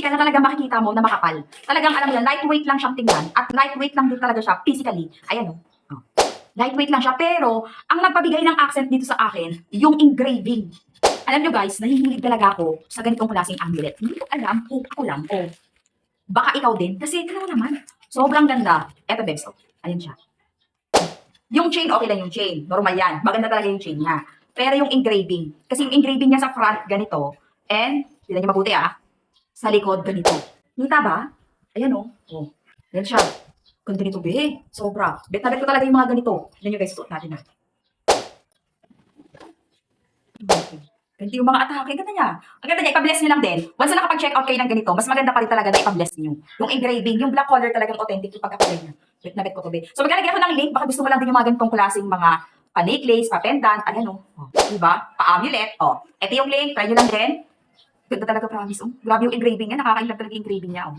physical na talaga makikita mo na makapal. Talagang alam mo yan, lightweight lang siyang tingnan at lightweight lang din talaga siya physically. Ayan o. Oh. Lightweight lang siya pero ang nagpabigay ng accent dito sa akin, yung engraving. Alam nyo guys, nahihilig talaga ako sa ganitong klaseng amulet. Hindi ko alam kung ako lang o baka ikaw din. Kasi tignan mo naman, sobrang ganda. Eto Bebs, oh. Ayan siya. Yung chain, okay lang yung chain. Normal yan. Maganda talaga yung chain niya. Pero yung engraving, kasi yung engraving niya sa front, ganito. And, tignan niyo mabuti sa likod, ganito. Kita ba? Ayan oh. Oh. Yan siya. Ganda nito, be. Sobra. Bet na bet ko talaga yung mga ganito. Tignan niyo guys, suot natin Ganito yung mga atake. Ang ganda niya. Ang ganda niya. Ipa-bless niyo lang din. Once na nakapag-check out kayo ng ganito, mas maganda pa rin talaga na ipa-bless niyo. Yung engraving, yung black color talagang authentic yung pagkakulay niya. Bet na bet ko to, be. So, maglalagay ako ng link. Baka gusto mo lang din yung mga ganitong klaseng mga pa-necklace, pa-pendant. Ayan o. Oh. Diba? Pa-amulet. Oh. Ito yung link. Try nyo lang din. Ganda talaga, promise. Oh. Grabe yung engraving niya. Nakakailang talaga yung engraving niya. Oh.